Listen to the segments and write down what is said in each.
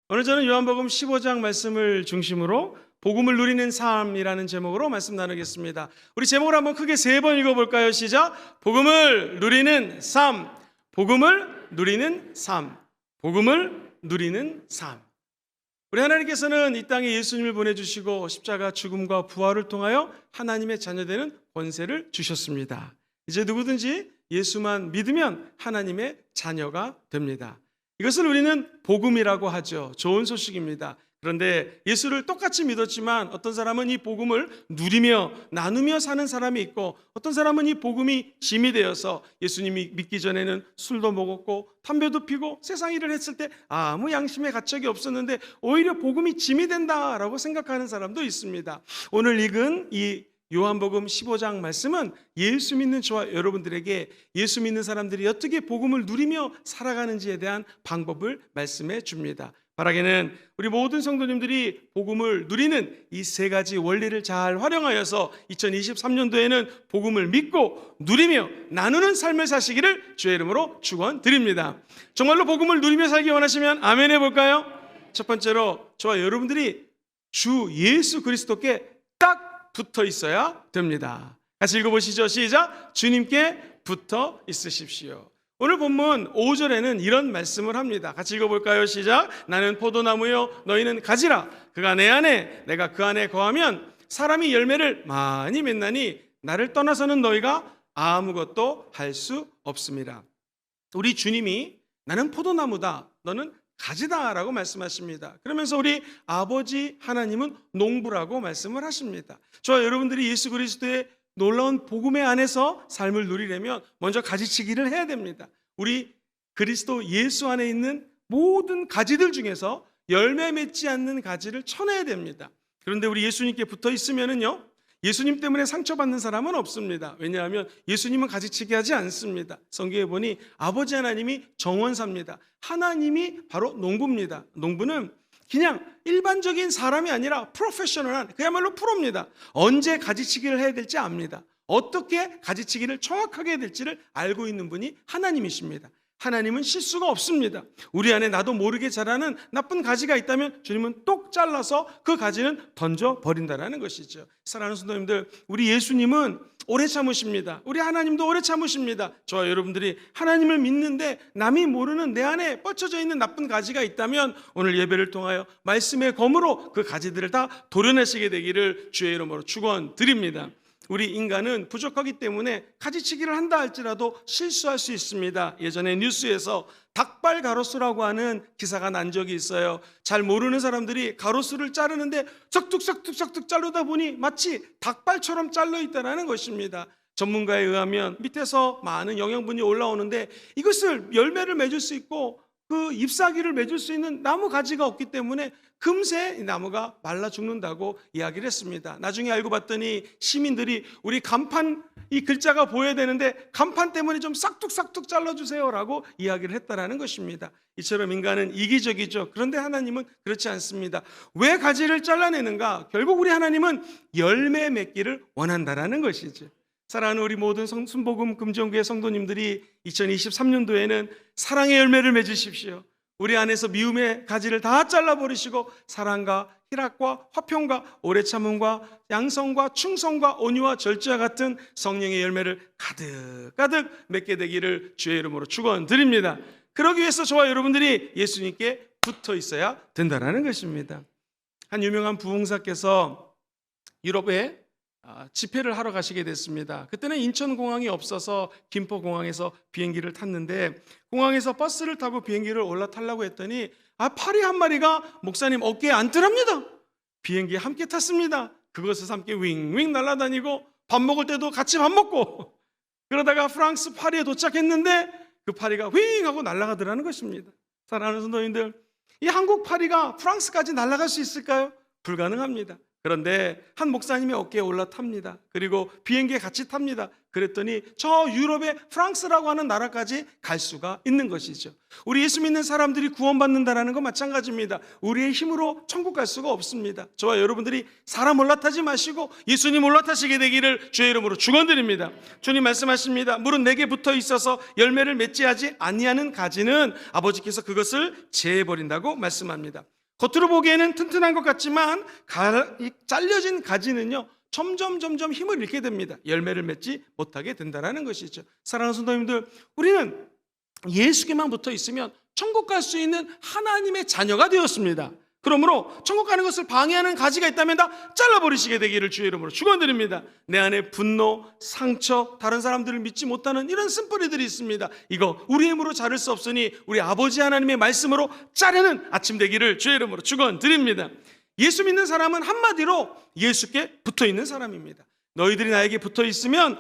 오늘 저는 요한복음 15장 말씀을 중심으로 복음을 누리는 삶이라는 제목으로 말씀 나누겠습니다. 우리 제목을 한번 크게 3번 읽어볼까요? 시작! 복음을 누리는 삶, 복음을 누리는 삶, 복음을 누리는 삶. 우리 하나님께서는 이 땅에 예수님을 보내주시고 십자가 죽음과 부활을 통하여 하나님의 자녀되는 권세를 주셨습니다. 이제 누구든지 예수만 믿으면 하나님의 자녀가 됩니다. 이것을 우리는 복음이라고 하죠. 좋은 소식입니다. 그런데 예수를 똑같이 믿었지만 어떤 사람은 이 복음을 누리며 나누며 사는 사람이 있고, 어떤 사람은 이 복음이 짐이 되어서 예수님이 믿기 전에는 술도 먹었고 담배도 피고 세상 일을 했을 때 아무 양심의 가책이 없었는데 오히려 복음이 짐이 된다라고 생각하는 사람도 있습니다. 오늘 읽은 이 요한복음 15장 말씀은 예수 믿는 저와 여러분들에게 예수 믿는 사람들이 어떻게 복음을 누리며 살아가는지에 대한 방법을 말씀해 줍니다. 바라기는 우리 모든 성도님들이 복음을 누리는 이 3가지 원리를 잘 활용하여서 2023년도에는 복음을 믿고 누리며 나누는 삶을 사시기를 주의 이름으로 축원드립니다. 정말로 복음을 누리며 살기 원하시면 아멘 해볼까요? 첫 번째로 저와 여러분들이 주 예수 그리스도께 딱 붙어 있어야 됩니다. 같이 읽어보시죠. 시작! 주님께 붙어 있으십시오. 오늘 본문 5절에는 이런 말씀을 합니다. 같이 읽어볼까요? 시작! 나는 포도나무요 너희는 가지라. 그가 내 안에 내가 그 안에 거하면 사람이 열매를 많이 맺나니 나를 떠나서는 너희가 아무것도 할 수 없습니다. 우리 주님이 나는 포도나무다 너는 가지다라고 말씀하십니다. 그러면서 우리 아버지 하나님은 농부라고 말씀을 하십니다. 저와 여러분들이 예수 그리스도의 놀라운 복음의 안에서 삶을 누리려면 먼저 가지치기를 해야 됩니다. 우리 그리스도 예수 안에 있는 모든 가지들 중에서 열매 맺지 않는 가지를 쳐내야 됩니다. 그런데 우리 예수님께 붙어 있으면은요, 예수님 때문에 상처받는 사람은 없습니다. 왜냐하면 예수님은 가지치기 하지 않습니다. 성경에 보니 아버지 하나님이 정원사입니다. 하나님이 바로 농부입니다. 농부는 그냥 일반적인 사람이 아니라 프로페셔널한, 그야말로 프로입니다. 언제 가지치기를 해야 될지 압니다. 어떻게 가지치기를 정확하게 해야 될지를 알고 있는 분이 하나님이십니다. 하나님은 실수가 없습니다. 우리 안에 나도 모르게 자라는 나쁜 가지가 있다면 주님은 똑 잘라서 그 가지는 던져버린다는 것이죠. 사랑하는 성도님들, 우리 예수님은 오래 참으십니다. 우리 하나님도 오래 참으십니다. 저와 여러분들이 하나님을 믿는데 남이 모르는 내 안에 뻗쳐져 있는 나쁜 가지가 있다면 오늘 예배를 통하여 말씀의 검으로 그 가지들을 다 도려내시게 되기를 주의 이름으로 축원드립니다. 우리 인간은 부족하기 때문에 가지치기를 한다 할지라도 실수할 수 있습니다. 예전에 뉴스에서 닭발 가로수라고 하는 기사가 난 적이 있어요. 잘 모르는 사람들이 가로수를 자르는데 석둑석둑석둑 자르다 보니 마치 닭발처럼 잘려 있다는 것입니다. 전문가에 의하면 밑에서 많은 영양분이 올라오는데 이것을 열매를 맺을 수 있고 그 잎사귀를 맺을 수 있는 나무 가지가 없기 때문에 금세 이 나무가 말라 죽는다고 이야기를 했습니다. 나중에 알고 봤더니 시민들이 우리 간판 이 글자가 보여야 되는데 간판 때문에 좀 싹둑싹둑 잘라주세요라고 이야기를 했다라는 것입니다. 이처럼 인간은 이기적이죠. 그런데 하나님은 그렇지 않습니다. 왜 가지를 잘라내는가? 결국 우리 하나님은 열매 맺기를 원한다라는 것이죠. 사랑하는 우리 모든 순복음 금정교회 성도님들이 2023년도에는 사랑의 열매를 맺으십시오. 우리 안에서 미움의 가지를 다 잘라버리시고 사랑과 희락과 화평과 오래 참음과 양성과 충성과 온유와 절제와 같은 성령의 열매를 가득가득 맺게 되기를 주의 이름으로 축원드립니다. 그러기 위해서 저와 여러분들이 예수님께 붙어 있어야 된다는 것입니다. 한 유명한 부흥사께서 유럽에 집회를 하러 가시게 됐습니다. 그때는 인천공항이 없어서 김포공항에서 비행기를 탔는데 공항에서 버스를 타고 비행기를 올라타려고 했더니 파리 한 마리가 목사님 어깨에 앉더랍니다. 비행기에 함께 탔습니다. 그것에서 함께 윙윙 날아다니고 밥 먹을 때도 같이 밥 먹고 그러다가 프랑스 파리에 도착했는데 그 파리가 윙 하고 날아가더라는 것입니다. 사랑하는 성도님들, 이 한국 파리가 프랑스까지 날아갈 수 있을까요? 불가능합니다. 그런데 한 목사님의 어깨에 올라탑니다. 그리고 비행기에 같이 탑니다. 그랬더니 저 유럽의 프랑스라고 하는 나라까지 갈 수가 있는 것이죠. 우리 예수 믿는 사람들이 구원받는다는 건 마찬가지입니다. 우리의 힘으로 천국 갈 수가 없습니다. 저와 여러분들이 사람 올라타지 마시고 예수님 올라타시게 되기를 주의 이름으로 축원드립니다. 주님 말씀하십니다. 물은 내게 붙어 있어서 열매를 맺지 아니하는 가지는 아버지께서 그것을 제해버린다고 말씀합니다. 겉으로 보기에는 튼튼한 것 같지만 잘려진 가지는요 점점 힘을 잃게 됩니다. 열매를 맺지 못하게 된다는 것이죠. 사랑하는 성도님들, 우리는 예수께만 붙어 있으면 천국 갈 수 있는 하나님의 자녀가 되었습니다. 그러므로 천국 가는 것을 방해하는 가지가 있다면 다 잘라버리시게 되기를 주의 이름으로 축원드립니다. 내 안에 분노, 상처, 다른 사람들을 믿지 못하는 이런 쓴뿌리들이 있습니다. 이거 우리 힘으로 자를 수 없으니 우리 아버지 하나님의 말씀으로 자르는 아침 되기를 주의 이름으로 축원드립니다. 예수 믿는 사람은 한마디로 예수께 붙어있는 사람입니다. 너희들이 나에게 붙어있으면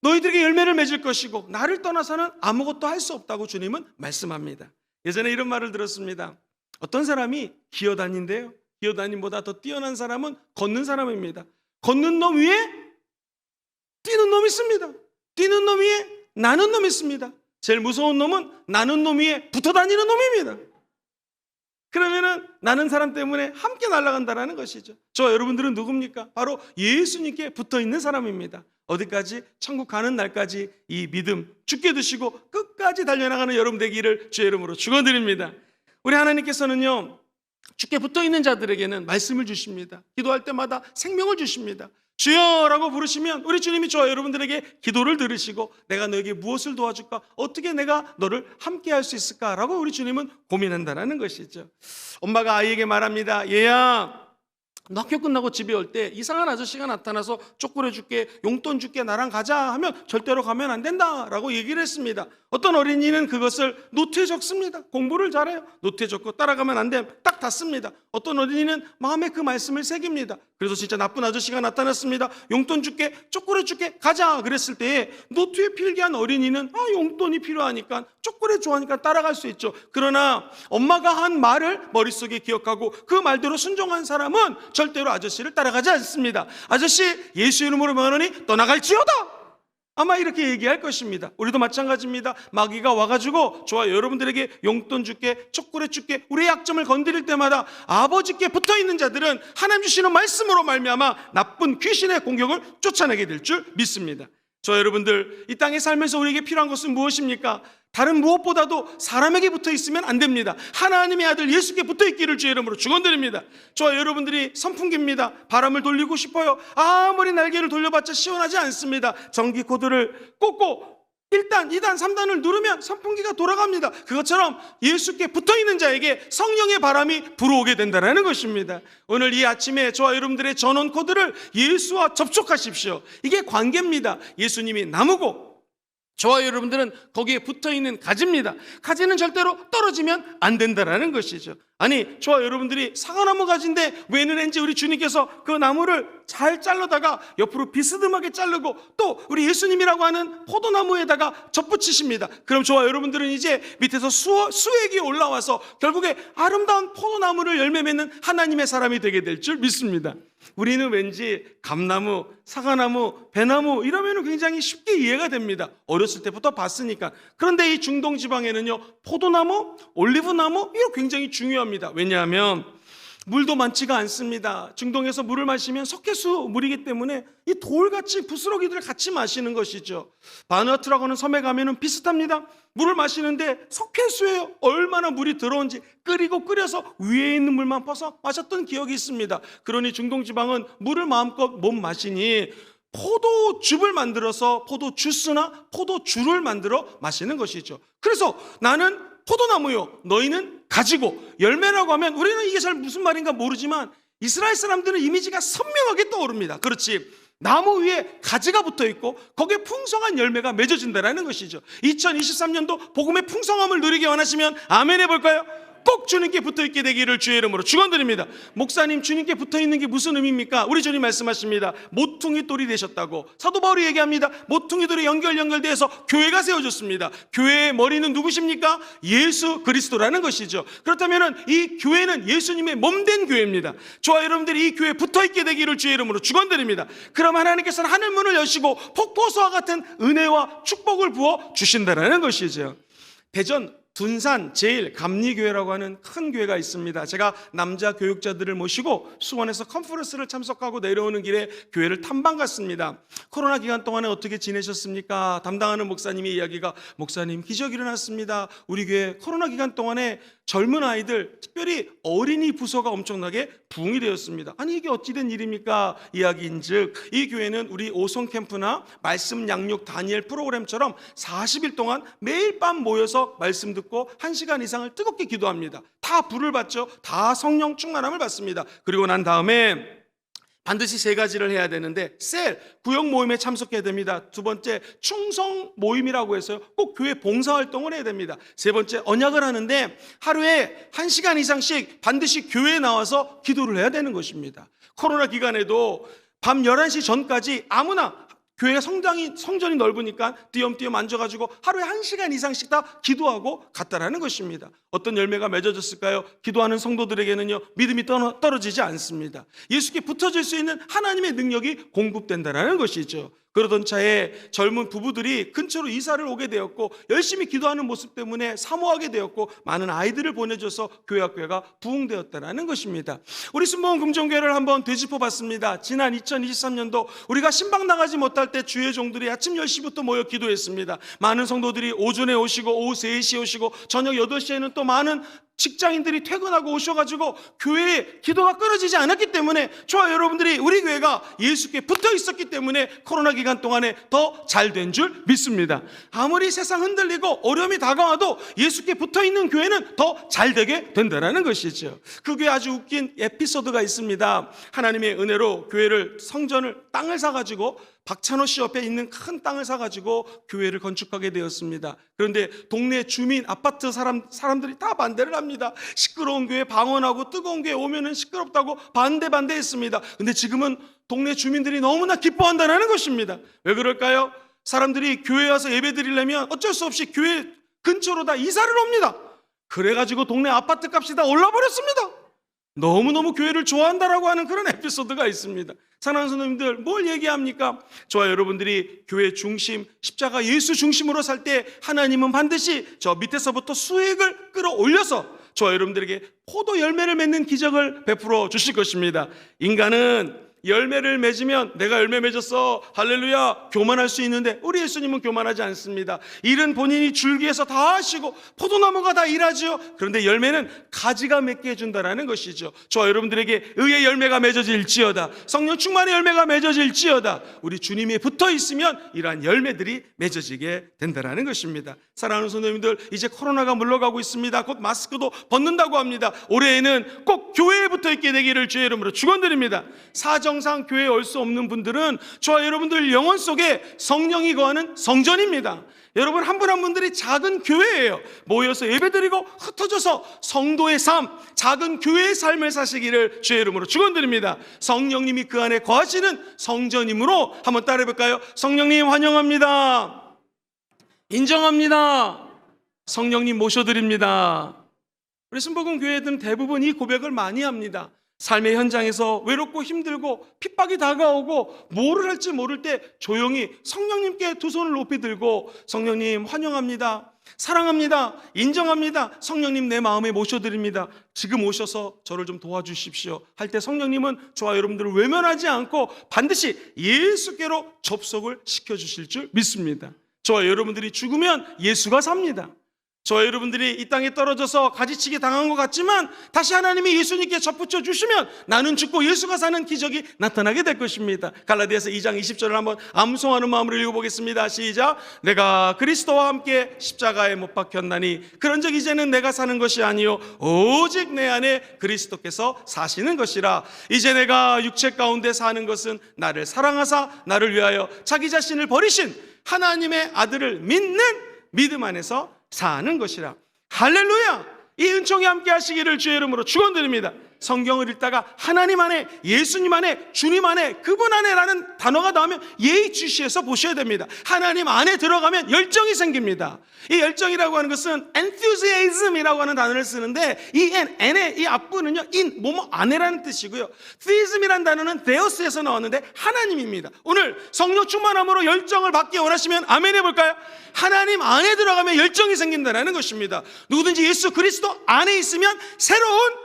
너희들에게 열매를 맺을 것이고 나를 떠나서는 아무것도 할 수 없다고 주님은 말씀합니다. 예전에 이런 말을 들었습니다. 어떤 사람이 기어다닌대요. 기어다님보다 더 뛰어난 사람은 걷는 사람입니다. 걷는 놈 위에 뛰는 놈이 있습니다. 뛰는 놈 위에 나는 놈이 있습니다. 제일 무서운 놈은 나는 놈 위에 붙어다니는 놈입니다. 그러면은 나는 사람 때문에 함께 날아간다는 것이죠. 저와 여러분들은 누굽니까? 바로 예수님께 붙어있는 사람입니다. 어디까지? 천국 가는 날까지 이 믿음 굳게 두시고 끝까지 달려나가는 여러분 되기를 주의 이름으로 축원드립니다. 우리 하나님께서는요 주께 붙어있는 자들에게는 말씀을 주십니다. 기도할 때마다 생명을 주십니다. 주여라고 부르시면 우리 주님이 저와 여러분들에게 기도를 들으시고 내가 너에게 무엇을 도와줄까? 어떻게 내가 너를 함께 할 수 있을까라고 우리 주님은 고민한다는 것이죠. 엄마가 아이에게 말합니다. 얘야, 너 학교 끝나고 집에 올 때 이상한 아저씨가 나타나서 초콜릿 줄게, 용돈 줄게, 나랑 가자 하면 절대로 가면 안 된다라고 얘기를 했습니다. 어떤 어린이는 그것을 노트에 적습니다. 공부를 잘해요. 노트에 적고 따라가면 안 돼. 딱 닫습니다. 어떤 어린이는 마음에 그 말씀을 새깁니다. 그래서 진짜 나쁜 아저씨가 나타났습니다. 용돈 줄게, 초콜릿 줄게, 가자 그랬을 때에 노트에 필기한 어린이는 용돈이 필요하니까 초콜릿 좋아하니까 따라갈 수 있죠. 그러나 엄마가 한 말을 머릿속에 기억하고 그 말대로 순종한 사람은 절대로 아저씨를 따라가지 않습니다. 아저씨 예수 이름으로 명하노니 떠나갈지어다. 아마 이렇게 얘기할 것입니다. 우리도 마찬가지입니다. 마귀가 와가지고 저와 여러분들에게 용돈 줄게, 초콜릿 줄게, 우리의 약점을 건드릴 때마다 아버지께 붙어있는 자들은 하나님 주시는 말씀으로 말미암아 나쁜 귀신의 공격을 쫓아내게 될 줄 믿습니다. 저와 여러분들, 이 땅에 살면서 우리에게 필요한 것은 무엇입니까? 다른 무엇보다도 사람에게 붙어 있으면 안 됩니다. 하나님의 아들 예수께 붙어 있기를 주의 이름으로 축원드립니다. 저와 여러분들이 선풍기입니다. 바람을 돌리고 싶어요. 아무리 날개를 돌려봤자 시원하지 않습니다. 전기 코드를 꽂고 1단, 2단, 3단을 누르면 선풍기가 돌아갑니다. 그것처럼 예수께 붙어있는 자에게 성령의 바람이 불어오게 된다는 것입니다. 오늘 이 아침에 저와 여러분들의 전원 코드를 예수와 접촉하십시오. 이게 관계입니다. 예수님이 나무고 저와 여러분들은 거기에 붙어있는 가지입니다. 가지는 절대로 떨어지면 안 된다는 것이죠. 아니, 저와 여러분들이 사과나무 가지인데 왜는지 우리 주님께서 그 나무를 잘 잘라다가 옆으로 비스듬하게 자르고 또 우리 예수님이라고 하는 포도나무에다가 접붙이십니다. 그럼 저와 여러분들은 이제 밑에서 수액이 올라와서 결국에 아름다운 포도나무를 열매 맺는 하나님의 사람이 되게 될 줄 믿습니다. 우리는 왠지 감나무, 사과나무, 배나무 이러면 굉장히 쉽게 이해가 됩니다. 어렸을 때부터 봤으니까. 그런데 이 중동 지방에는요 포도나무, 올리브나무 이거 굉장히 중요합니다. 왜냐하면 물도 많지가 않습니다. 중동에서 물을 마시면 석회수 물이기 때문에 이 돌같이 부스러기들 같이 마시는 것이죠. 바누아투라고 하는 섬에 가면은 비슷합니다. 물을 마시는데 석회수에 얼마나 물이 들어온지 끓여서 위에 있는 물만 퍼서 마셨던 기억이 있습니다. 그러니 중동 지방은 물을 마음껏 못 마시니 포도즙을 만들어서 포도 주스나 포도주를 만들어 마시는 것이죠. 그래서 나는 포도나무요, 너희는 가지고, 열매라고 하면 우리는 이게 잘 무슨 말인가 모르지만 이스라엘 사람들은 이미지가 선명하게 떠오릅니다. 그렇지, 나무 위에 가지가 붙어 있고 거기에 풍성한 열매가 맺어진다는 것이죠. 2023년도 복음의 풍성함을 누리기 원하시면 아멘 해볼까요? 꼭 주님께 붙어있게 되기를 주의 이름으로 축원드립니다. 목사님, 주님께 붙어있는 게 무슨 의미입니까? 우리 주님 말씀하십니다. 모퉁이 돌이 되셨다고. 사도 바울이 얘기합니다. 모퉁이 돌이 연결되어서 교회가 세워졌습니다. 교회의 머리는 누구십니까? 예수 그리스도라는 것이죠. 그렇다면 이 교회는 예수님의 몸된 교회입니다. 저와 여러분들이 이 교회에 붙어있게 되기를 주의 이름으로 축원드립니다. 그럼 하나님께서는 하늘문을 여시고 폭포수와 같은 은혜와 축복을 부어 주신다는 것이죠. 대전 둔산 제1감리교회라고 하는 큰 교회가 있습니다. 제가 남자 교육자들을 모시고 수원에서 컨퍼런스를 참석하고 내려오는 길에 교회를 탐방 갔습니다. 코로나 기간 동안에 어떻게 지내셨습니까? 담당하는 목사님의 이야기가, 목사님 기적이 일어났습니다. 우리 교회 코로나 기간 동안에 젊은 아이들, 특별히 어린이 부서가 엄청나게 부흥이 되었습니다. 아니 이게 어찌된 일입니까? 이야기인즉 이 교회는 우리 오송 캠프나 말씀 양육 다니엘 프로그램처럼 40일 동안 매일 밤 모여서 말씀 듣고 1시간 이상을 뜨겁게 기도합니다. 다 불을 받죠. 다 성령 충만함을 받습니다. 그리고 난 다음에 반드시 3가지를 해야 되는데, 셀, 구역 모임에 참석해야 됩니다. 2번째, 충성 모임이라고 해서요, 꼭 교회 봉사활동을 해야 됩니다. 3번째, 언약을 하는데 하루에 1시간 이상씩 반드시 교회에 나와서 기도를 해야 되는 것입니다. 코로나 기간에도 밤 11시 전까지 아무나, 교회가 성전이 넓으니까 띄엄띄엄 앉아가지고 하루에 1시간 이상씩 다 기도하고 갔다라는 것입니다. 어떤 열매가 맺어졌을까요? 기도하는 성도들에게는요, 믿음이 떨어지지 않습니다. 예수께 붙어질 수 있는 하나님의 능력이 공급된다라는 것이죠. 그러던 차에 젊은 부부들이 근처로 이사를 오게 되었고, 열심히 기도하는 모습 때문에 사모하게 되었고, 많은 아이들을 보내줘서 교회 학교가 부흥되었다는 것입니다. 우리 순복음 금종교회를 한번 되짚어 봤습니다. 지난 2023년도 우리가 신방 나가지 못할 때 주의 종들이 아침 10시부터 모여 기도했습니다. 많은 성도들이 오전에 오시고 오후 3시에 오시고 저녁 8시에는 또 많은 직장인들이 퇴근하고 오셔가지고 교회에 기도가 끊어지지 않았기 때문에, 저와 여러분들이 우리 교회가 예수께 붙어 있었기 때문에 코로나 기간 동안에 더 잘 된 줄 믿습니다. 아무리 세상 흔들리고 어려움이 다가와도 예수께 붙어 있는 교회는 더 잘 되게 된다는 것이죠. 그 교회 아주 웃긴 에피소드가 있습니다. 하나님의 은혜로 교회를, 성전을, 땅을 사가지고 박찬호 씨 옆에 있는 큰 땅을 사가지고 교회를 건축하게 되었습니다. 그런데 동네 주민, 아파트 사람들이 다 반대를 합니다. 시끄러운 교회 방언하고 뜨거운 교회 오면은 시끄럽다고 반대했습니다. 근데 지금은 동네 주민들이 너무나 기뻐한다는 것입니다. 왜 그럴까요? 사람들이 교회에 와서 예배 드리려면 어쩔 수 없이 교회 근처로 다 이사를 옵니다. 그래가지고 동네 아파트 값이 다 올라버렸습니다. 너무너무 교회를 좋아한다라고 하는 그런 에피소드가 있습니다. 사랑하는 성도님들, 뭘 얘기합니까? 저와 여러분들이 교회 중심, 십자가 예수 중심으로 살 때 하나님은 반드시 저 밑에서부터 수익을 끌어올려서 저와 여러분들에게 포도 열매를 맺는 기적을 베풀어 주실 것입니다. 인간은 열매를 맺으면 내가 열매 맺었어, 할렐루야, 교만할 수 있는데 우리 예수님은 교만하지 않습니다. 일은 본인이 줄기에서 다 하시고 포도나무가 다 일하죠. 그런데 열매는 가지가 맺게 해준다라는 것이죠. 저와 여러분들에게 의의 열매가 맺어질지어다, 성령 충만의 열매가 맺어질지어다, 우리 주님이 붙어 있으면 이러한 열매들이 맺어지게 된다라는 것입니다. 사랑하는 성도님들, 이제 코로나가 물러가고 있습니다. 곧 마스크도 벗는다고 합니다. 올해에는 꼭 교회에 붙어 있게 되기를 주의 이름으로 축원드립니다. 사정상 교회에 올 수 없는 분들은 저와 여러분들 영혼 속에 성령이 거하는 성전입니다. 여러분 한 분 한 분들이 작은 교회예요. 모여서 예배드리고 흩어져서 성도의 삶, 작은 교회의 삶을 사시기를 주의 이름으로 축원드립니다. 성령님이 그 안에 거하시는 성전이므로 한번 따라해볼까요? 성령님 환영합니다. 인정합니다. 성령님 모셔드립니다. 우리 순복음 교회들은 대부분 이 고백을 많이 합니다. 삶의 현장에서 외롭고 힘들고 핍박이 다가오고 뭐를 할지 모를 때 조용히 성령님께 두 손을 높이 들고, 성령님 환영합니다, 사랑합니다, 인정합니다, 성령님 내 마음에 모셔드립니다, 지금 오셔서 저를 좀 도와주십시오 할 때 성령님은 저와 여러분들을 외면하지 않고 반드시 예수께로 접속을 시켜주실 줄 믿습니다. 저와 여러분들이 죽으면 예수가 삽니다. 저와 여러분들이 이 땅에 떨어져서 가지치기 당한 것 같지만 다시 하나님이 예수님께 접붙여 주시면 나는 죽고 예수가 사는 기적이 나타나게 될 것입니다. 갈라디아서 2장 20절을 한번 암송하는 마음으로 읽어보겠습니다. 시작. 내가 그리스도와 함께 십자가에 못 박혔나니 그런즉 이제는 내가 사는 것이 아니요 오직 내 안에 그리스도께서 사시는 것이라. 이제 내가 육체 가운데 사는 것은 나를 사랑하사 나를 위하여 자기 자신을 버리신 하나님의 아들을 믿는 믿음 안에서 사는 것이라. 할렐루야! 이 은총이 함께 하시기를 주의 이름으로 축원드립니다. 성경을 읽다가 하나님 안에, 예수님 안에, 주님 안에, 그분 안에라는 단어가 나오면 예의주시해서 보셔야 됩니다. 하나님 안에 들어가면 열정이 생깁니다. 이 열정이라고 하는 것은 enthusiasm이라고 하는 단어를 쓰는데, 이 n의 이 앞부분은요, 뭐뭐 안에라는 뜻이고요. theism이라는 단어는 데오스에서 나왔는데 하나님입니다. 오늘 성령 충만함으로 열정을 받기 원하시면 아멘 해볼까요? 하나님 안에 들어가면 열정이 생긴다는 것입니다. 누구든지 예수 그리스도 안에 있으면 새로운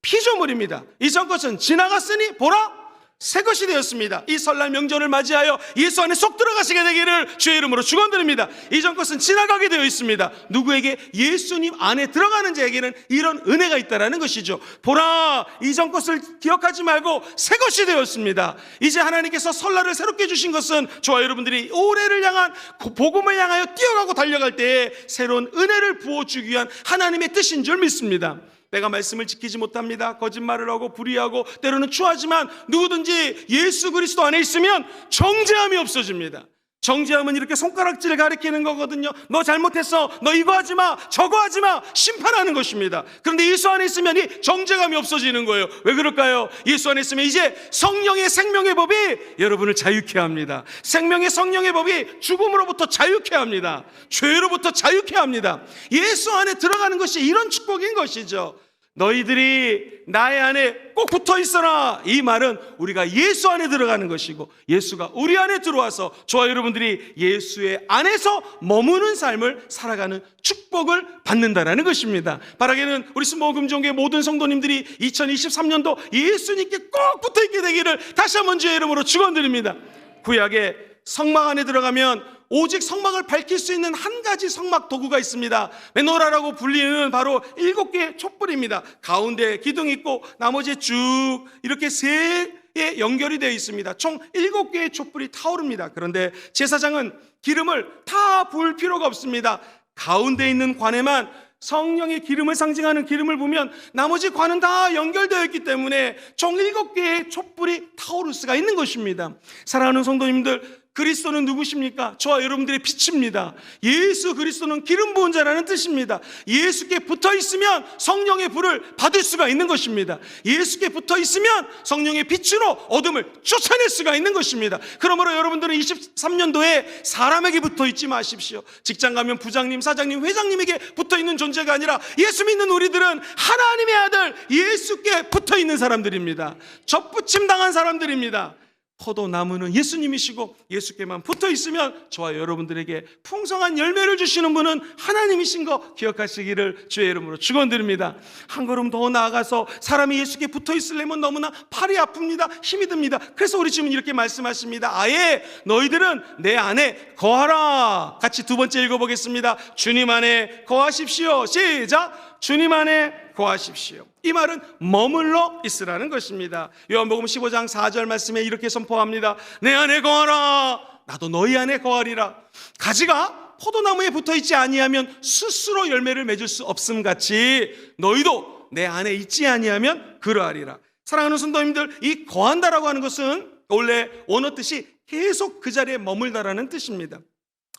피조물입니다. 이전 것은 지나갔으니 보라 새 것이 되었습니다. 이 설날 명절을 맞이하여 예수 안에 쏙 들어가시게 되기를 주의 이름으로 축원드립니다. 이전 것은 지나가게 되어 있습니다. 누구에게? 예수님 안에 들어가는 자에게는 이런 은혜가 있다라는 것이죠. 보라 이전 것을 기억하지 말고 새 것이 되었습니다. 이제 하나님께서 설날을 새롭게 주신 것은 저와 여러분들이 올해를 향한 복음을 향하여 뛰어가고 달려갈 때에 새로운 은혜를 부어주기 위한 하나님의 뜻인 줄 믿습니다. 내가 말씀을 지키지 못합니다. 거짓말을 하고 불의하고 때로는 추하지만 누구든지 예수 그리스도 안에 있으면 정죄함이 없어집니다. 정죄함은 이렇게 손가락질을 가리키는 거거든요. 너 잘못했어, 너 이거 하지 마, 저거 하지 마, 심판하는 것입니다. 그런데 예수 안에 있으면 이 정죄감이 없어지는 거예요. 왜 그럴까요? 예수 안에 있으면 이제 성령의 생명의 법이 여러분을 자유케 합니다. 생명의 성령의 법이 죽음으로부터 자유케 합니다. 죄로부터 자유케 합니다. 예수 안에 들어가는 것이 이런 축복인 것이죠. 너희들이 나의 안에 꼭 붙어 있어라. 이 말은 우리가 예수 안에 들어가는 것이고 예수가 우리 안에 들어와서 저와 여러분들이 예수의 안에서 머무는 삶을 살아가는 축복을 받는다라는 것입니다. 바라기는 우리 순복음종교의 모든 성도님들이 2023년도 예수님께 꼭 붙어 있게 되기를 다시 한번 주의 이름으로 축원드립니다. 구약의 성막 안에 들어가면 오직 성막을 밝힐 수 있는 한 가지 성막 도구가 있습니다. 메노라라고 불리는 바로 7개의 촛불입니다. 가운데 기둥이 있고 나머지 쭉 이렇게 세 에 연결이 되어 있습니다. 총 7개의 촛불이 타오릅니다. 그런데 제사장은 기름을 다 부을 필요가 없습니다. 가운데 있는 관에만 성령의 기름을 상징하는 기름을 부으면 나머지 관은 다 연결되어 있기 때문에 총 7개의 촛불이 타오를 수가 있는 것입니다. 사랑하는 성도님들, 그리스도는 누구십니까? 저와 여러분들의 빛입니다. 예수 그리스도는 기름 부은 자라는 뜻입니다. 예수께 붙어 있으면 성령의 불을 받을 수가 있는 것입니다. 예수께 붙어 있으면 성령의 빛으로 어둠을 쫓아낼 수가 있는 것입니다. 그러므로 여러분들은 23년도에 사람에게 붙어 있지 마십시오. 직장 가면 부장님, 사장님, 회장님에게 붙어 있는 존재가 아니라 예수 믿는 우리들은 하나님의 아들 예수께 붙어 있는 사람들입니다. 접붙임 당한 사람들입니다. 포도나무는 예수님이시고 예수께만 붙어 있으면 저와 여러분들에게 풍성한 열매를 주시는 분은 하나님이신 거 기억하시기를 주의 이름으로 축원드립니다. 한 걸음 더 나아가서 사람이 예수께 붙어 있으려면 너무나 팔이 아픕니다. 힘이 듭니다. 그래서 우리 주님 이렇게 말씀하십니다. 아예 너희들은 내 안에 거하라. 같이 두 번째 읽어보겠습니다. 주님 안에 거하십시오. 시작. 주님 안에 거하십시오. 이 말은 머물러 있으라는 것입니다. 요한복음 15장 4절 말씀에 이렇게 선포합니다. 내 안에 거하라. 나도 너희 안에 거하리라. 가지가 포도나무에 붙어있지 아니하면 스스로 열매를 맺을 수 없음같이 너희도 내 안에 있지 아니하면 그러하리라. 사랑하는 성도님들, 이 거한다라고 하는 것은 원래 원어 뜻이 계속 그 자리에 머물다라는 뜻입니다.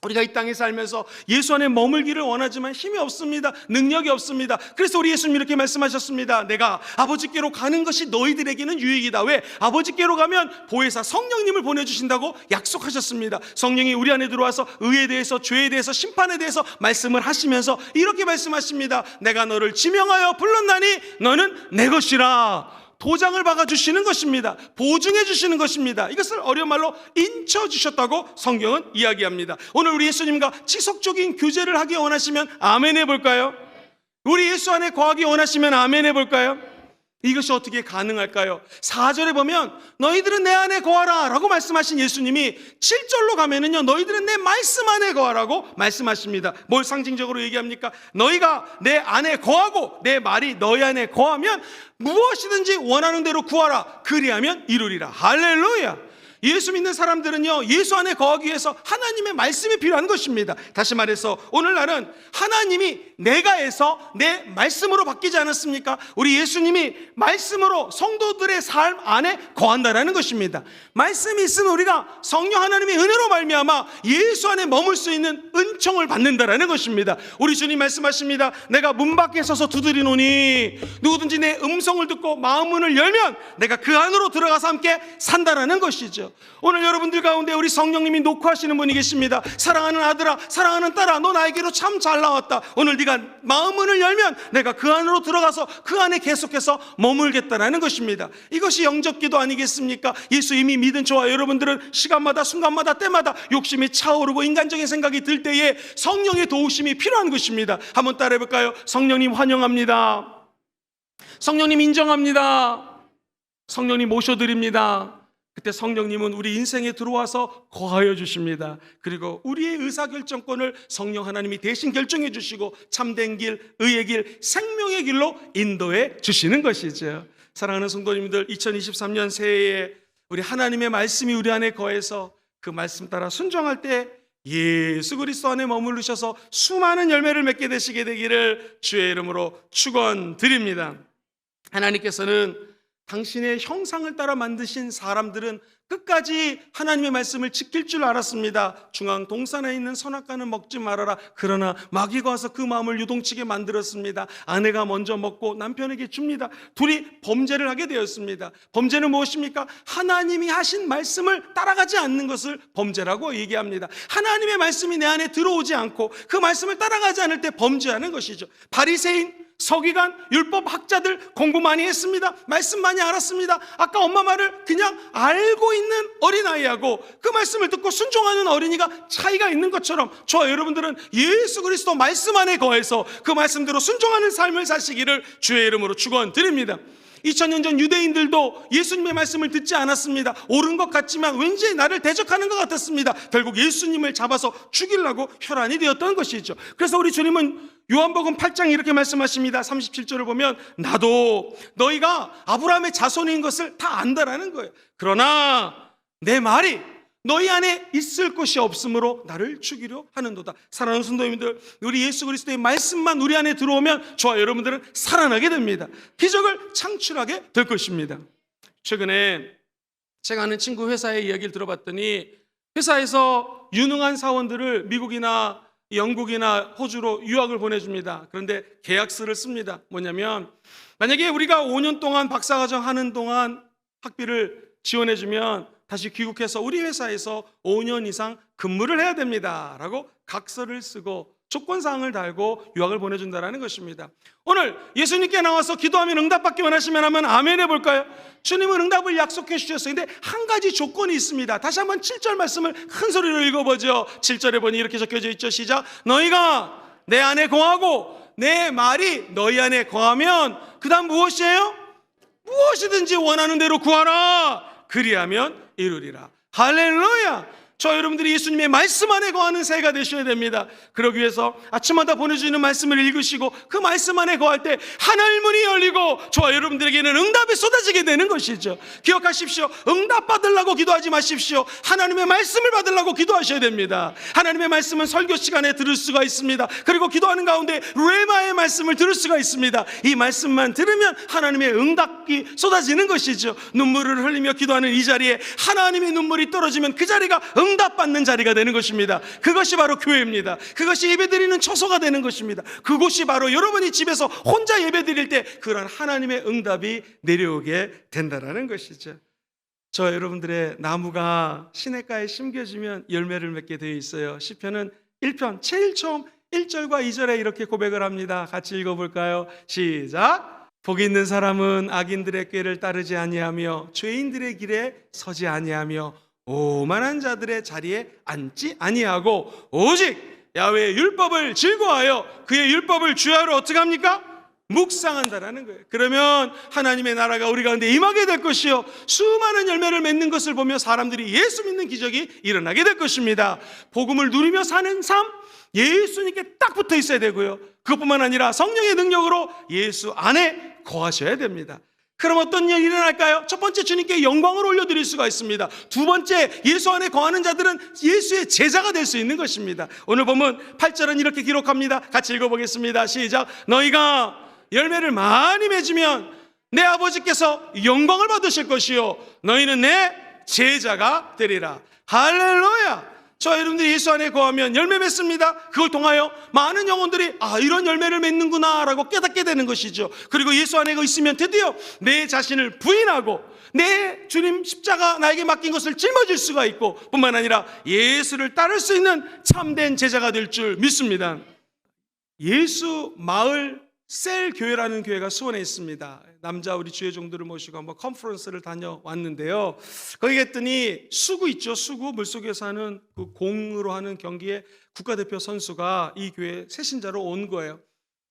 우리가 이 땅에 살면서 예수 안에 머물기를 원하지만 힘이 없습니다. 능력이 없습니다. 그래서 우리 예수님 이렇게 말씀하셨습니다. 내가 아버지께로 가는 것이 너희들에게는 유익이다. 왜? 아버지께로 가면 보혜사 성령님을 보내주신다고 약속하셨습니다. 성령이 우리 안에 들어와서 의에 대해서, 죄에 대해서, 심판에 대해서 말씀을 하시면서 이렇게 말씀하십니다. 내가 너를 지명하여 불렀나니 너는 내 것이라. 도장을 박아주시는 것입니다. 보증해 주시는 것입니다. 이것을 어려운 말로 인쳐주셨다고 성경은 이야기합니다. 오늘 우리 예수님과 지속적인 교제를 하기 원하시면 아멘 해볼까요? 우리 예수 안에 거하기 원하시면 아멘 해볼까요? 이것이 어떻게 가능할까요? 4절에 보면 너희들은 내 안에 거하라 라고 말씀하신 예수님이 7절로 가면은요, 너희들은 내 말씀 안에 거하라고 말씀하십니다. 뭘 상징적으로 얘기합니까? 너희가 내 안에 거하고 내 말이 너희 안에 거하면 무엇이든지 원하는 대로 구하라. 그리하면 이루리라. 할렐루야. 예수 믿는 사람들은요, 예수 안에 거하기 위해서 하나님의 말씀이 필요한 것입니다. 다시 말해서 오늘날은 하나님이 내가에서 내 말씀으로 바뀌지 않았습니까? 우리 예수님이 말씀으로 성도들의 삶 안에 거한다라는 것입니다. 말씀이 있으면 우리가 성령 하나님의 은혜로 말미암아 예수 안에 머물 수 있는 은총을 받는다라는 것입니다. 우리 주님 말씀하십니다. 내가 문 밖에 서서 두드리노니 누구든지 내 음성을 듣고 마음 문을 열면 내가 그 안으로 들어가서 함께 산다라는 것이죠. 오늘 여러분들 가운데 우리 성령님이 녹화하시는 분이 계십니다. 사랑하는 아들아, 사랑하는 딸아, 너 나에게로 참 잘 나왔다. 오늘 네가 마음 문을 열면 내가 그 안으로 들어가서 그 안에 계속해서 머물겠다라는 것입니다. 이것이 영접기도 아니겠습니까? 예수 이미 믿은 저와 여러분들은 시간마다 순간마다 때마다 욕심이 차오르고 인간적인 생각이 들 때에 성령의 도우심이 필요한 것입니다. 한번 따라해 볼까요? 성령님 환영합니다. 성령님 인정합니다. 성령님 모셔드립니다. 그때 성령님은 우리 인생에 들어와서 거하여 주십니다. 그리고 우리의 의사결정권을 성령 하나님이 대신 결정해 주시고 참된 길, 의의 길, 생명의 길로 인도해 주시는 것이죠. 사랑하는 성도님들, 2023년 새해에 우리 하나님의 말씀이 우리 안에 거해서 그 말씀 따라 순종할 때 예수 그리스도 안에 머무르셔서 수많은 열매를 맺게 되시게 되기를 주의 이름으로 축원드립니다. 하나님께서는 당신의 형상을 따라 만드신 사람들은 끝까지 하나님의 말씀을 지킬 줄 알았습니다. 중앙 동산에 있는 선악과는 먹지 말아라. 그러나 마귀가 와서 그 마음을 유동치게 만들었습니다. 아내가 먼저 먹고 남편에게 줍니다. 둘이 범죄를 하게 되었습니다. 범죄는 무엇입니까? 하나님이 하신 말씀을 따라가지 않는 것을 범죄라고 얘기합니다. 하나님의 말씀이 내 안에 들어오지 않고 그 말씀을 따라가지 않을 때 범죄하는 것이죠. 바리새인, 서기관, 율법 학자들 공부 많이 했습니다. 말씀 많이 알았습니다. 아까 엄마 말을 그냥 알고 있는 어린아이하고 그 말씀을 듣고 순종하는 어린이가 차이가 있는 것처럼 저와 여러분들은 예수 그리스도 말씀 안에 거해서 그 말씀대로 순종하는 삶을 사시기를 주의 이름으로 축원드립니다. 2000년 전 유대인들도 예수님의 말씀을 듣지 않았습니다. 옳은 것 같지만 왠지 나를 대적하는 것 같았습니다. 결국 예수님을 잡아서 죽이려고 혈안이 되었던 것이죠. 그래서 우리 주님은 요한복음 8장 이렇게 말씀하십니다. 37절을 보면 나도 너희가 아브라함의 자손인 것을 다 안다라는 거예요. 그러나 내 말이 너희 안에 있을 것이 없으므로 나를 죽이려 하는도다. 사랑하는 성도님들, 우리 예수 그리스도의 말씀만 우리 안에 들어오면 저와 여러분들은 살아나게 됩니다. 기적을 창출하게 될 것입니다. 최근에 제가 아는 친구 회사의 이야기를 들어봤더니 회사에서 유능한 사원들을 미국이나 영국이나 호주로 유학을 보내줍니다. 그런데 계약서를 씁니다. 뭐냐면 만약에 우리가 5년 동안 박사과정 하는 동안 학비를 지원해주면 다시 귀국해서 우리 회사에서 5년 이상 근무를 해야 됩니다 라고 각서를 쓰고 조건사항을 달고 유학을 보내준다는 것입니다. 오늘 예수님께 나와서 기도하면 응답받기 원하시면 하면 아멘 해볼까요? 주님은 응답을 약속해 주셨어요. 근데 한 가지 조건이 있습니다. 다시 한번 7절 말씀을 큰 소리로 읽어보죠. 7절에 보니 이렇게 적혀져 있죠. 시작. 너희가 내 안에 거하고 내 말이 너희 안에 거하면 그 다음 무엇이에요? 무엇이든지 원하는 대로 구하라. 그리하면 이루리라. 할렐루야. 저 여러분들이 예수님의 말씀 안에 거하는 새해가 되셔야 됩니다. 그러기 위해서 아침마다 보내주시는 말씀을 읽으시고 그 말씀 안에 거할 때 하늘 문이 열리고 저와 여러분들에게는 응답이 쏟아지게 되는 것이죠. 기억하십시오. 응답 받으려고 기도하지 마십시오. 하나님의 말씀을 받으려고 기도하셔야 됩니다. 하나님의 말씀은 설교 시간에 들을 수가 있습니다. 그리고 기도하는 가운데 레마의 말씀을 들을 수가 있습니다. 이 말씀만 들으면 하나님의 응답이 쏟아지는 것이죠. 눈물을 흘리며 기도하는 이 자리에 하나님의 눈물이 떨어지면 그 자리가 응답받는 자리가 되는 것입니다. 그것이 바로 교회입니다. 그것이 예배드리는 처소가 되는 것입니다. 그곳이 바로 여러분이 집에서 혼자 예배드릴 때 그런 하나님의 응답이 내려오게 된다는 것이죠. 저 여러분들의 나무가 시냇가에 심겨지면 열매를 맺게 되어 있어요. 시편은 1편 제일 처음 1절과 2절에 이렇게 고백을 합니다. 같이 읽어볼까요? 시작. 복이 있는 사람은 악인들의 꾀를 따르지 아니하며 죄인들의 길에 서지 아니하며 오만한 자들의 자리에 앉지 아니하고 오직 야훼의 율법을 즐거워하여 그의 율법을 주야로 어떻게 합니까? 묵상한다라는 거예요. 그러면 하나님의 나라가 우리 가운데 임하게 될 것이요 수많은 열매를 맺는 것을 보며 사람들이 예수 믿는 기적이 일어나게 될 것입니다. 복음을 누리며 사는 삶, 예수님께 딱 붙어 있어야 되고요. 그것뿐만 아니라 성령의 능력으로 예수 안에 거하셔야 됩니다. 그럼 어떤 일이 일어날까요? 첫 번째, 주님께 영광을 올려드릴 수가 있습니다. 두 번째, 예수 안에 거하는 자들은 예수의 제자가 될 수 있는 것입니다. 오늘 보면 8절은 이렇게 기록합니다. 같이 읽어보겠습니다. 시작. 너희가 열매를 많이 맺으면 내 아버지께서 영광을 받으실 것이요 너희는 내 제자가 되리라. 할렐루야. 저 여러분들이 예수 안에 거하면 열매 맺습니다. 그걸 통하여 많은 영혼들이 이런 열매를 맺는구나 라고 깨닫게 되는 것이죠. 그리고 예수 안에 있으면 드디어 내 자신을 부인하고 내 주님 십자가 나에게 맡긴 것을 짊어질 수가 있고, 뿐만 아니라 예수를 따를 수 있는 참된 제자가 될 줄 믿습니다. 예수 마을 셀 교회라는 교회가 수원에 있습니다. 남자 우리 주의 종들을 모시고 한번 컨퍼런스를 다녀왔는데요. 거기 갔더니 수구 있죠. 수구 물속에 사는 그 공으로 하는 경기에 국가대표 선수가 이 교회 새신자로 온 거예요.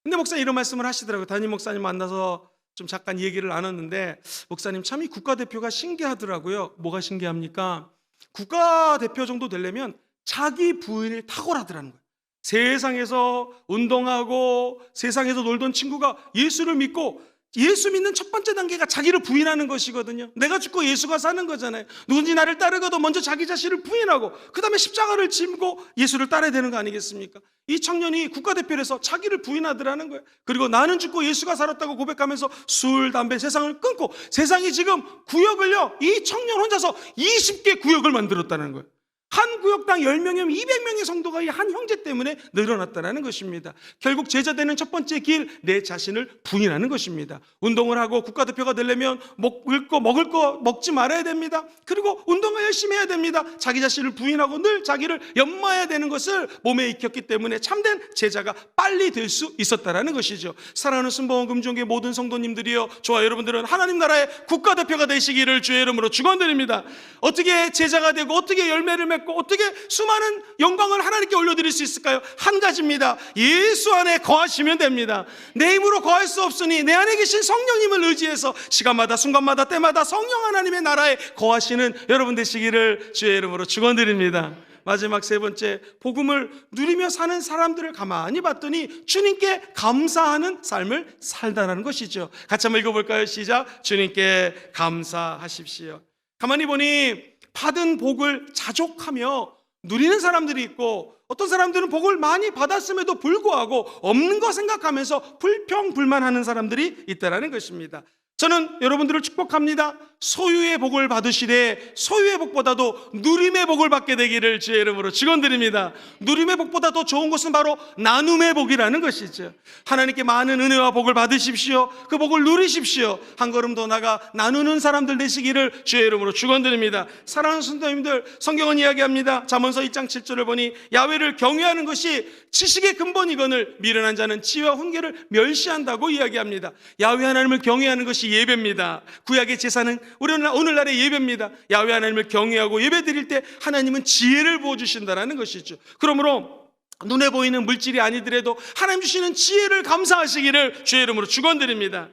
근데 목사님 이런 말씀을 하시더라고요. 담임 목사님 만나서 좀 잠깐 얘기를 나눴는데, 목사님 참 이 국가대표가 신기하더라고요. 뭐가 신기합니까? 국가대표 정도 되려면 자기 부인을 탁월하더라는 거예요. 세상에서 운동하고 세상에서 놀던 친구가 예수를 믿고, 예수 믿는 첫 번째 단계가 자기를 부인하는 것이거든요. 내가 죽고 예수가 사는 거잖아요. 누군지 나를 따르고도 먼저 자기 자신을 부인하고 그 다음에 십자가를 짊고 예수를 따라야 되는 거 아니겠습니까? 이 청년이 국가대표에서 자기를 부인하더라는 거예요. 그리고 나는 죽고 예수가 살았다고 고백하면서 술, 담배, 세상을 끊고, 세상이 지금 구역을요, 이 청년 혼자서 20개 구역을 만들었다는 거예요. 한 구역당 10명이면 200명의 성도가 이 한 형제 때문에 늘어났다는 것입니다. 결국 제자 되는 첫 번째 길, 내 자신을 부인하는 것입니다. 운동을 하고 국가대표가 되려면 먹을 거 먹지 말아야 됩니다. 그리고 운동을 열심히 해야 됩니다. 자기 자신을 부인하고 늘 자기를 연마해야 되는 것을 몸에 익혔기 때문에 참된 제자가 빨리 될 수 있었다는 것이죠. 사랑하는 순복음 금종교회 모든 성도님들이요, 저와 여러분들은 하나님 나라의 국가대표가 되시기를 주의 이름으로 축원드립니다. 어떻게 제자가 되고 어떻게 열매를 맺고 어떻게 수많은 영광을 하나님께 올려드릴 수 있을까요? 한 가지입니다. 예수 안에 거하시면 됩니다. 내 힘으로 거할 수 없으니 내 안에 계신 성령님을 의지해서 시간마다 순간마다 때마다 성령 하나님의 나라에 거하시는 여러분 되시기를 주의 이름으로 축원드립니다. 마지막 세 번째, 복음을 누리며 사는 사람들을 가만히 봤더니 주님께 감사하는 삶을 살다라는 것이죠. 같이 한번 읽어볼까요? 시작. 주님께 감사하십시오. 가만히 보니 받은 복을 자족하며 누리는 사람들이 있고, 어떤 사람들은 복을 많이 받았음에도 불구하고 없는 거 생각하면서 불평불만하는 사람들이 있다는 것입니다. 저는 여러분들을 축복합니다. 소유의 복을 받으시되 소유의 복보다도 누림의 복을 받게 되기를 주의 이름으로 축원드립니다. 누림의 복보다 더 좋은 것은 바로 나눔의 복이라는 것이죠. 하나님께 많은 은혜와 복을 받으십시오. 그 복을 누리십시오. 한 걸음 더 나가 나누는 사람들 되시기를 주의 이름으로 축원드립니다. 사랑하는 성도님들, 성경은 이야기합니다. 잠언서 2장 7절을 보니 야훼를 경외하는 것이 지식의 근본이거늘 미련한 자는 지혜와 훈계를 멸시한다고 이야기합니다. 야훼 하나님을 경외하는 것이 예배입니다. 구약의 제사는 오늘날의 예배입니다. 야훼 하나님을 경외하고 예배 드릴 때 하나님은 지혜를 부어주신다는 것이죠. 그러므로 눈에 보이는 물질이 아니더라도 하나님 주시는 지혜를 감사하시기를 주의 이름으로 축원드립니다.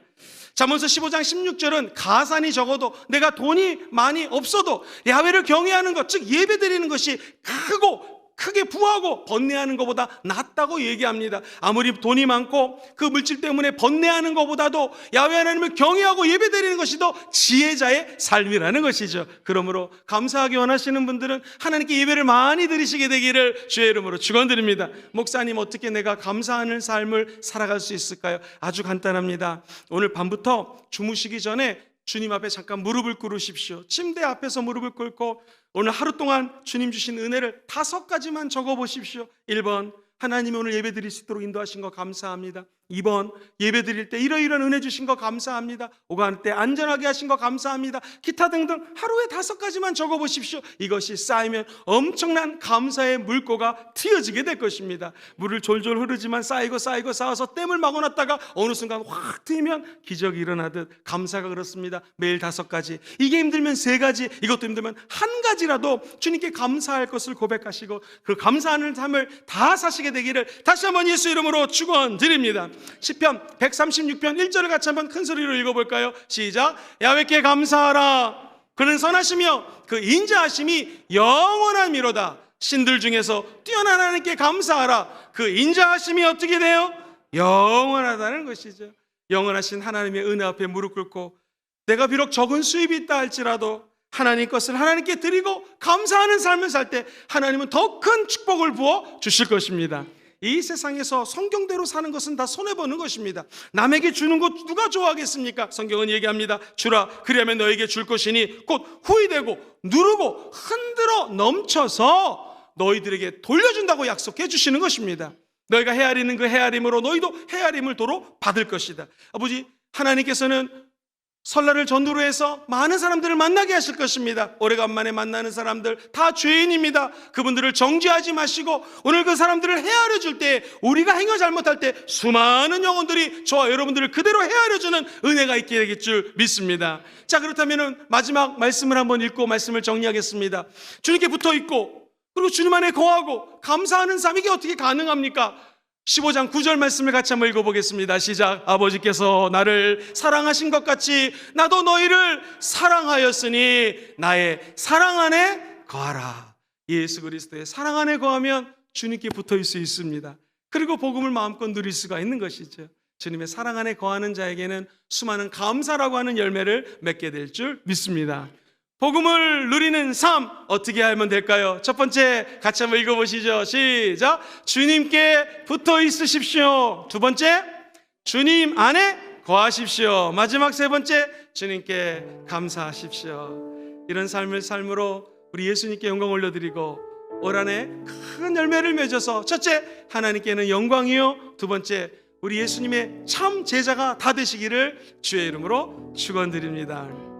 잠언서 15장 16절은 가산이 적어도, 내가 돈이 많이 없어도 야훼를 경외하는 것, 즉 예배 드리는 것이 크게 부하고 번뇌하는 것보다 낫다고 얘기합니다. 아무리 돈이 많고 그 물질 때문에 번뇌하는 것보다도 야훼 하나님을 경외하고 예배드리는 것이 더 지혜자의 삶이라는 것이죠. 그러므로 감사하게 원하시는 분들은 하나님께 예배를 많이 드리시게 되기를 주의 이름으로 축원드립니다. 목사님, 어떻게 내가 감사하는 삶을 살아갈 수 있을까요? 아주 간단합니다. 오늘 밤부터 주무시기 전에 주님 앞에 잠깐 무릎을 꿇으십시오. 침대 앞에서 무릎을 꿇고 오늘 하루 동안 주님 주신 은혜를 5가지만 적어보십시오. 1번, 하나님이 오늘 예배 드릴 수 있도록 인도하신 거 감사합니다. 2번, 예배 드릴 때 이러이러한 은혜 주신 거 감사합니다. 오갈 때 안전하게 하신 거 감사합니다. 기타 등등 하루에 5가지만 적어보십시오. 이것이 쌓이면 엄청난 감사의 물고가 튀어지게 될 것입니다. 물을 졸졸 흐르지만 쌓이고 쌓아서 댐을 막아놨다가 어느 순간 확 트이면 기적이 일어나듯 감사가 그렇습니다. 매일 5가지, 이게 힘들면 3가지, 이것도 힘들면 1가지라도 주님께 감사할 것을 고백하시고 그 감사하는 삶을 다 사시게 되기를 다시 한번 예수 이름으로 축원드립니다. 시편 136편 1절을 같이 한번 큰 소리로 읽어볼까요? 시작. 야훼께 감사하라. 그는 선하시며 그 인자하심이 영원함이로다. 신들 중에서 뛰어난 하나님께 감사하라. 그 인자하심이 어떻게 돼요? 영원하다는 것이죠. 영원하신 하나님의 은혜 앞에 무릎 꿇고 내가 비록 적은 수입이 있다 할지라도 하나님 것을 하나님께 드리고 감사하는 삶을 살 때 하나님은 더 큰 축복을 부어 주실 것입니다. 이 세상에서 성경대로 사는 것은 다 손해보는 것입니다. 남에게 주는 것 누가 좋아하겠습니까? 성경은 얘기합니다. 주라, 그리하면 너에게 줄 것이니 곧 후이되고 누르고 흔들어 넘쳐서 너희들에게 돌려준다고 약속해 주시는 것입니다. 너희가 헤아리는 그 헤아림으로 너희도 헤아림을 도로 받을 것이다. 아버지, 하나님께서는 설날을 전후로 해서 많은 사람들을 만나게 하실 것입니다. 오래간만에 만나는 사람들 다 죄인입니다. 그분들을 정죄하지 마시고 오늘 그 사람들을 헤아려 줄 때, 우리가 행여 잘못할 때 수많은 영혼들이 저와 여러분들을 그대로 헤아려 주는 은혜가 있게 되길 줄 믿습니다. 자, 그렇다면 마지막 말씀을 한번 읽고 말씀을 정리하겠습니다. 주님께 붙어 있고 그리고 주님 안에 거하고 감사하는 삶, 이게 어떻게 가능합니까? 15장 9절 말씀을 같이 한번 읽어보겠습니다. 시작. 아버지께서 나를 사랑하신 것 같이 나도 너희를 사랑하였으니 나의 사랑 안에 거하라. 예수 그리스도의 사랑 안에 거하면 주님께 붙어있을 수 있습니다. 그리고 복음을 마음껏 누릴 수가 있는 것이죠. 주님의 사랑 안에 거하는 자에게는 수많은 감사라고 하는 열매를 맺게 될 줄 믿습니다. 복음을 누리는 삶, 어떻게 하면 될까요? 첫 번째, 같이 한번 읽어보시죠. 시작. 주님께 붙어 있으십시오. 두 번째, 주님 안에 거하십시오. 마지막 세 번째, 주님께 감사하십시오. 이런 삶을 삶으로 우리 예수님께 영광 올려드리고 올 한해 큰 열매를 맺어서, 첫째, 하나님께는 영광이요, 두 번째, 우리 예수님의 참 제자가 다 되시기를 주의 이름으로 축원드립니다.